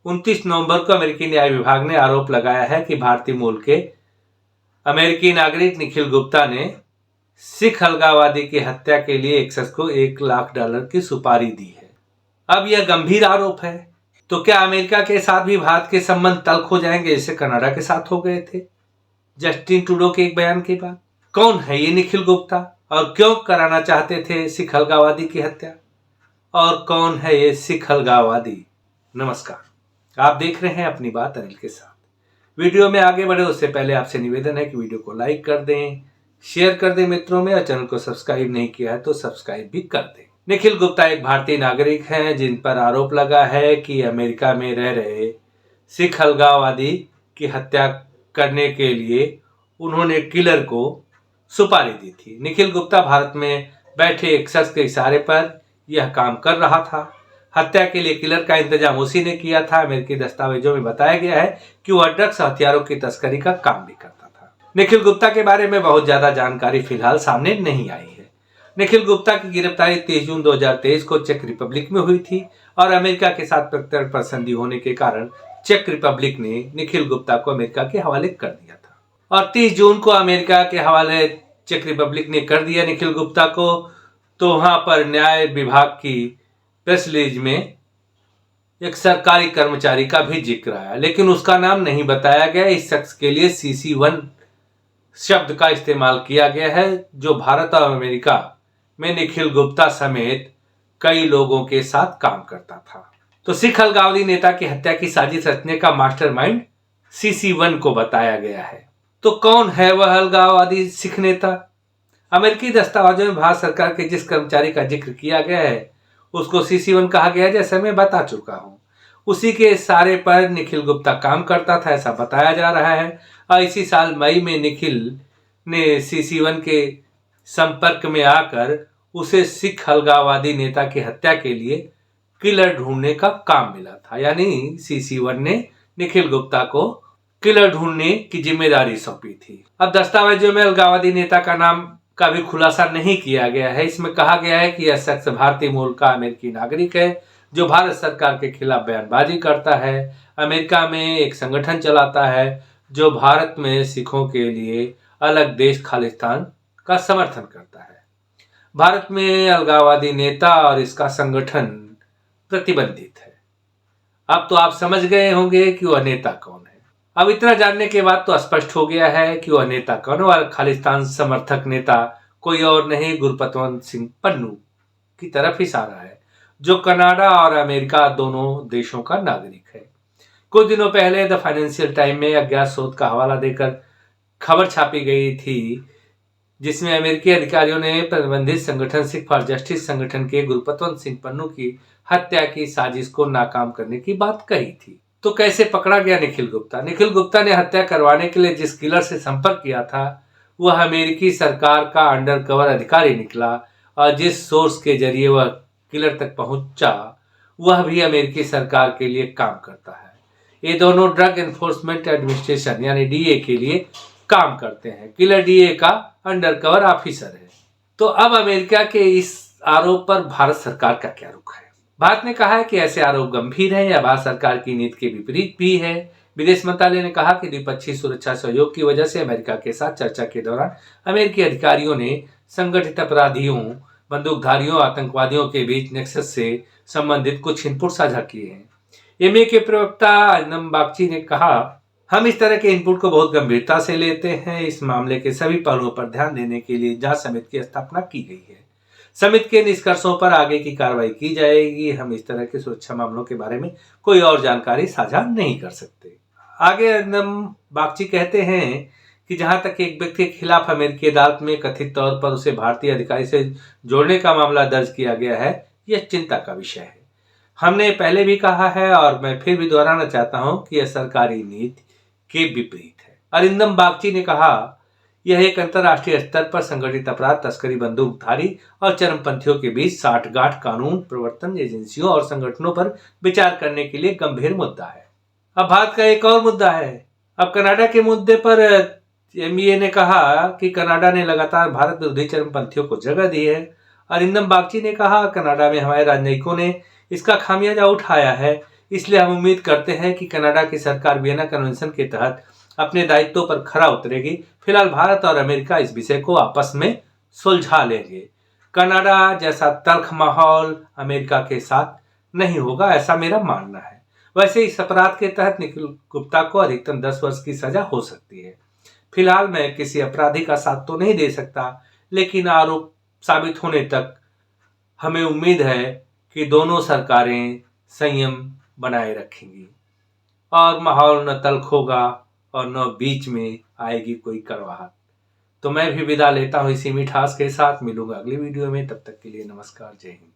29 नवंबर को अमेरिकी न्याय विभाग ने आरोप लगाया है कि भारतीय मूल के अमेरिकी नागरिक निखिल गुप्ता ने सिख अलगाववादी की हत्या के लिए एक शख्स को $1 लाख की सुपारी दी है। अब यह गंभीर आरोप है, तो क्या अमेरिका के साथ भी भारत के संबंध तल्ख हो जाएंगे जैसे कनाडा के साथ हो गए थे जस्टिन ट्रूडो के एक बयान के बाद? कौन है ये निखिल गुप्ता और क्यों कराना चाहते थे सिख अलगाववादी की हत्या, और कौन है ये सिख अलगाववादी? नमस्कार, आप देख रहे हैं अपनी बात अनिल के साथ। वीडियो में आगे बढ़े उससे पहले आपसे निवेदन है कि वीडियो को लाइक कर दें, शेयर कर दें मित्रों में, और चैनल को सब्सक्राइब नहीं किया है तो सब्सक्राइब भी कर दें। निखिल गुप्ता एक भारतीय नागरिक हैं जिन पर आरोप लगा है कि अमेरिका में रह रहे सिख अलगाववादी की हत्या करने के लिए उन्होंने किलर को सुपारी दी थी। निखिल गुप्ता भारत में बैठे एक शख्स के इशारे पर यह काम कर रहा था। हत्या के लिए किलर का इंतजाम उसी ने किया था। अमेरिकी दस्तावेजों में बताया गया है कि वह ड्रग्स हथियारों की तस्करी का काम भी करता था। निखिल गुप्ता के बारे में बहुत ज्यादा जानकारी फिलहाल सामने नहीं आई है। निखिल गुप्ता की गिरफ्तारी 30 जून 2023 को चेक रिपब्लिक में हुई थी और अमेरिका के साथ प्रत्यर्पण संधि होने के कारण चेक रिपब्लिक ने निखिल गुप्ता को अमेरिका के हवाले कर दिया था, और 30 जून को अमेरिका के हवाले चेक रिपब्लिक ने कर दिया निखिल गुप्ता को। तो वहां पर न्याय विभाग की प्रेस रिलीज में एक सरकारी कर्मचारी का भी जिक्र आया, लेकिन उसका नाम नहीं बताया गया। इस शख्स के लिए CC1 शब्द का इस्तेमाल किया गया है, जो भारत और अमेरिका में निखिल गुप्ता समेत कई लोगों के साथ काम करता था। तो सिख अलगाववादी नेता की हत्या की साजिश रचने का मास्टरमाइंड CC1 को बताया गया है। तो कौन है वह अलगाववादी सिख नेता? अमेरिकी दस्तावेजों में भारत सरकार के जिस कर्मचारी का जिक्र किया गया है उसको CC1 कहा गया है, जैसे मैं बता चुका हूं। उसी के इशारे पर निखिल गुप्ता काम करता था, ऐसा बताया जा रहा है। और इसी साल मई में निखिल ने CC1 के संपर्क में आकर उसे सिख अलगाववादी नेता की हत्या के लिए किलर ढूंढने का काम मिला था। यानी CC1 ने निखिल गुप्ता को किलर ढूंढने की जिम्मेदारी सौंपी थी। अब दस्तावेजों में अलगाववादी नेता का नाम का भी खुलासा नहीं किया गया है। इसमें कहा गया है कि यह शख्स भारतीय मूल का अमेरिकी नागरिक है जो भारत सरकार के खिलाफ बयानबाजी करता है, अमेरिका में एक संगठन चलाता है जो भारत में सिखों के लिए अलग देश खालिस्तान का समर्थन करता है। भारत में अलगाववादी नेता और इसका संगठन प्रतिबंधित है। अब तो आप समझ गए होंगे कि वह नेता कौन है। अब इतना जानने के बाद तो स्पष्ट हो गया है कि वह नेता कौन है। और खालिस्तान समर्थक नेता कोई और नहीं, गुरपतवंत सिंह पन्नू की तरफ इशारा है, जो कनाडा और अमेरिका दोनों देशों का नागरिक है। कुछ दिनों पहले द फाइनेंशियल टाइम में अज्ञात स्रोत का हवाला देकर खबर छापी गई थी, जिसमें अमेरिकी अधिकारियों ने प्रतिबंधित संगठन सिख फॉर जस्टिस संगठन के गुरपतवंत सिंह पन्नू की हत्या की साजिश को नाकाम करने की बात कही थी। तो कैसे पकड़ा गया निखिल गुप्ता? निखिल गुप्ता ने हत्या करवाने के लिए जिस किलर से संपर्क किया था वह अमेरिकी सरकार का अंडरकवर अधिकारी निकला, और जिस सोर्स के जरिए वह किलर तक पहुंचा वह भी अमेरिकी सरकार के लिए काम करता है। ये दोनों ड्रग एनफोर्समेंट एडमिनिस्ट्रेशन यानी DEA के लिए काम करते हैं। किलर DEA का अंडरकवर ऑफिसर है। तो अब अमेरिका के इस आरोप पर भारत सरकार का क्या रुख है? भारत ने कहा है कि ऐसे आरोप गंभीर हैं या भारत सरकार की नीति के विपरीत भी है। विदेश मंत्रालय ने कहा कि द्विपक्षीय सुरक्षा सहयोग की वजह से अमेरिका के साथ चर्चा के दौरान अमेरिकी अधिकारियों ने संगठित अपराधियों, बंदूकधारियों, आतंकवादियों के बीच नेक्सस से संबंधित कुछ इनपुट साझा किए हैं। MA के प्रवक्ता अरिंदम बागची ने कहा, हम इस तरह के इनपुट को बहुत गंभीरता से लेते हैं। इस मामले के सभी पहलुओं पर ध्यान देने के लिए जांच समिति की स्थापना की गई है। समिति के निष्कर्षों पर आगे की कार्रवाई की जाएगी। हम इस तरह के सुरक्षा मामलों के बारे में कोई और जानकारी साझा नहीं कर सकते। आगे अरिंदम बागची कहते हैं कि जहां तक एक व्यक्ति के खिलाफ अमेरिकी अदालत में कथित तौर पर उसे भारतीय अधिकारी से जोड़ने का मामला दर्ज किया गया है, यह चिंता का विषय है। हमने पहले भी कहा है और मैं फिर भी दोहराना चाहता हूं कि यह सरकारी नीति के विपरीत है। अरिंदम बागची ने कहा, यह एक अंतर्राष्ट्रीय स्तर पर संगठित अपराध, तस्करी, बंदूकधारी और चरमपंथियों के बीच साठगांठ कानून प्रवर्तन एजेंसियों और संगठनों पर विचार करने के लिए गंभीर मुद्दा है। अब भारत का एक और मुद्दा है। अब कनाडा के मुद्दे पर MBA ने कहा कि कनाडा ने लगातार भारत विरोधी चरमपंथियों को जगह दी है। अरिंदम बागची ने कहा, कनाडा में हमारे राजनयिकों ने इसका खामियाजा उठाया है। इसलिए हम उम्मीद करते हैं कि कनाडा की सरकार वियना कन्वेंशन के तहत अपने दायित्वों पर खरा उतरेगी। फिलहाल भारत और अमेरिका इस विषय को आपस में सुलझा लेंगे। कनाडा जैसा तल्ख माहौल अमेरिका के साथ नहीं होगा, ऐसा मेरा मानना है। वैसे इस अपराध के तहत निखिल गुप्ता को अधिकतम 10 वर्ष की सजा हो सकती है। फिलहाल मैं किसी अपराधी का साथ तो नहीं दे सकता, लेकिन आरोप साबित होने तक हमें उम्मीद है कि दोनों सरकारें संयम बनाए रखेंगी और माहौल न तल्ख होगा और न बीच में आएगी कोई कड़वाहट। तो मैं भी विदा लेता हूं इसी मिठास के साथ। मिलूंगा अगली वीडियो में, तब तक के लिए नमस्कार, जय हिंद।